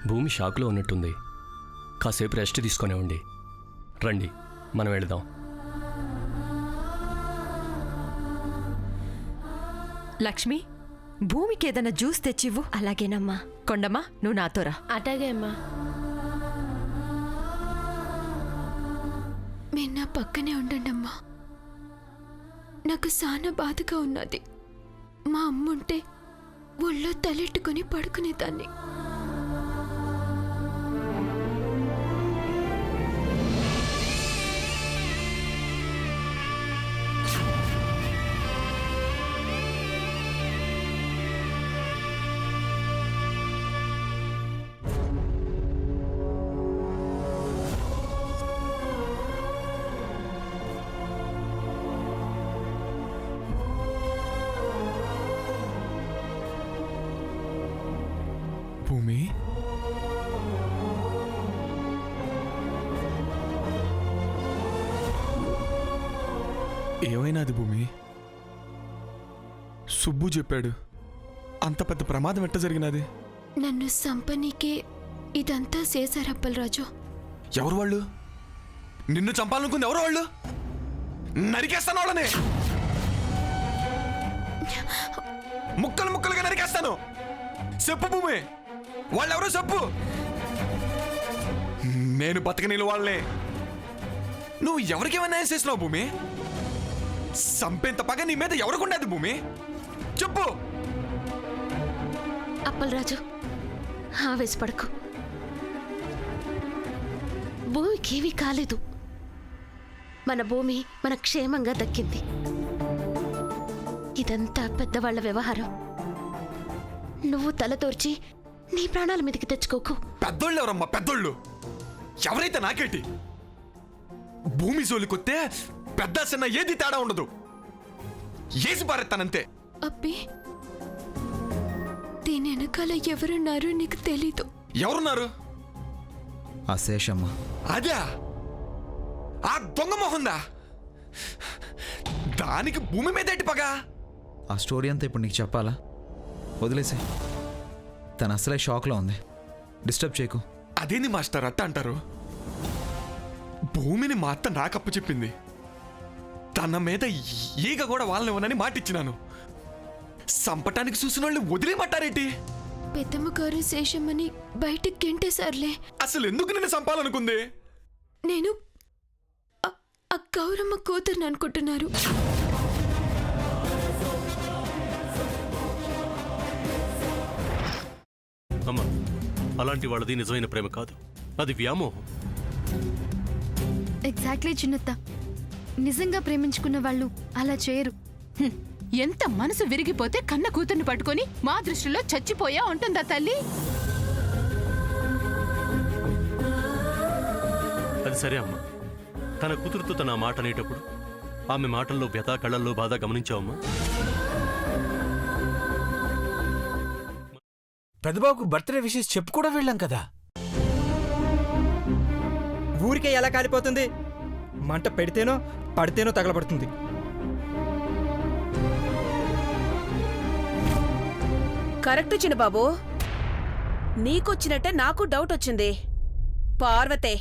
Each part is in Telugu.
భూమి షాక్లో ఉన్నట్టుంది. కాసేపు రెస్ట్ తీసుకునేవ్వండి. రండి మనం వెళదాం. లక్ష్మి, భూమికి ఏదైనా జ్యూస్ తెచ్చివ్వు. అలాగేనమ్మా. కొండమ్మా, నువ్వు నాతోరా. అటాగే అమ్మా. మీరు నా పక్కనే ఉండండమ్మా. నాకు చాలా బాధగా ఉన్నది. మా అమ్ముంటే ఒళ్ళో తలెట్టుకుని పడుకునేదాన్ని. భూమి, ఏమైనాది భూమి? సుబ్బు చెప్పాడు. అంత పెద్ద ప్రమాదం ఎట్ట జరిగినది? నన్ను సంపనీకే ఇదంతా చేశారప్పలరాజు. ఎవరు వాళ్ళు? నిన్ను చంపాలనుకుంది ఎవరు వాళ్ళు? నరికేస్తాను వాళ్ళని, ముక్కలు ముక్కలుగా నరికేస్తాను. చెప్పు భూమి, వాళ్ళెవరో చెప్పు. నేను బతకనీళ్ళు వాళ్ళని. నువ్వు ఎవరికేమైనా న్యాయం చేసినావు భూమి? సంపేంత పగ నీ మీద ఎవరికుండేది భూమి? చెప్పు. అప్పలరాజు, ఆవేశపడకు. భూమికేమీ కాలేదు. మన భూమి మన క్షేమంగా దక్కింది. ఇదంతా పెద్దవాళ్ల వ్యవహారం. నువ్వు తలతోర్చి నీ ప్రాణాల మీదకి తెచ్చుకోకు. పెద్దోళ్ళు ఎవరమ్మా? పెద్దోళ్ళు ఎవరైతే నాకేంటి? భూమి జోలికొస్తే పెద్ద చిన్న ఏది తేడా ఉండదు. ఏసి పారెత్తానంతే. అబ్బి, దీని వెనకాల ఎవరున్నారో నీకు తెలీదు. ఎవరున్నారు? అశేషమ్మ. అదే ఆ దొంగ మొహందా? దానికి భూమి మీద ఏంటి పగా? ఆ స్టోరీ అంతా ఇప్పుడు నీకు చెప్పాలా? వదిలేసే. తను అసలే షాక్లో ఉంది. డిస్టర్బ్ చేయకు. అదేంది మాస్టర్ అట్ట అంటారు? భూమిని మా అత్త నాకప్ప చెప్పింది. తన మీద ఈగ కూడా వాళ్ళనివ్వనని మాటిచ్చినాను. సంపటానికి చూసిన వాళ్ళు వదిలేమంటారేంటి? పెద్దమ్మ గారు శేషమ్మని బయటికి గెంటేశారులే. అసలు ఎందుకు నిన్ను చంపాలనుకుంది? నేను ఆ గౌరమ్మ కూతుర్ని అనుకుంటున్నారు. అమ్మా, అలాంటి వాళ్ళది నిజమైన ప్రేమ కాదు, అది వ్యామోహం. ఎగ్జాక్ట్లీ చిన్నత్త. నిజంగా ప్రేమించుకున్న వాళ్ళు అలా చేయరు. ఎంత మనసు విరిగిపోతే కన్న కూతుర్ని పట్టుకొని మా దృష్టిలో చచ్చిపోయా ఉంటుందా తల్లి? అది సరే అమ్మా, తన కూతురుతో తన మాట అనేటప్పుడు ఆమె మాటల్లో వ్యథ, కళ్ళల్లో బాధ గమనించావమ్మా? పెద్దబాబుకు బర్త్డే విషెస్ చెప్పు కూడా వెళ్ళాం కదా. ఊరికే ఎలా కాలిపోతుంది? మంట పెడితేనో పడితేనో తగలబడుతుంది. కరెక్ట్ చిన్నబాబు, నీకొచ్చినట్టే నాకు డౌట్ వచ్చింది. పార్వతే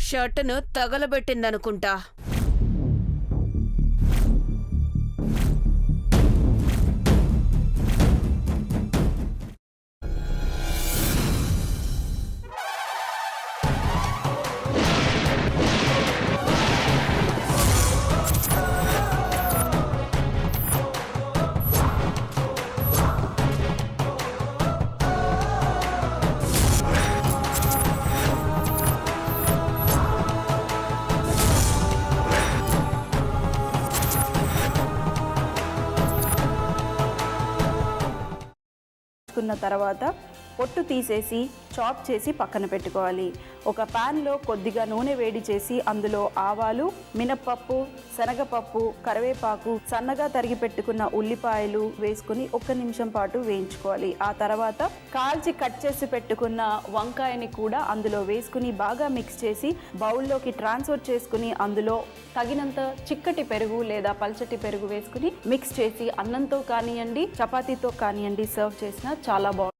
షర్టును తగలబెట్టిందనుకుంటా. కున్న తర్వాత పొట్టు తీసేసి చాప్ చేసి పక్కన పెట్టుకోవాలి. ఒక ప్యాన్లో కొద్దిగా నూనె వేడి చేసి అందులో ఆవాలు, మినప్పప్పు, శనగపప్పు, కరివేపాకు, సన్నగా తరిగి పెట్టుకున్న ఉల్లిపాయలు వేసుకుని 1 నిమిషం పాటు వేయించుకోవాలి. ఆ తర్వాత కాల్చి కట్ చేసి పెట్టుకున్న వంకాయని కూడా అందులో వేసుకుని బాగా మిక్స్ చేసి బౌల్లోకి ట్రాన్స్ఫర్ చేసుకుని అందులో తగినంత చిక్కటి పెరుగు లేదా పల్చటి పెరుగు వేసుకుని మిక్స్ చేసి అన్నంతో కానివ్వండి, చపాతీతో కానివ్వండి సర్వ్ చేసినా చాలా బాగుంటుంది.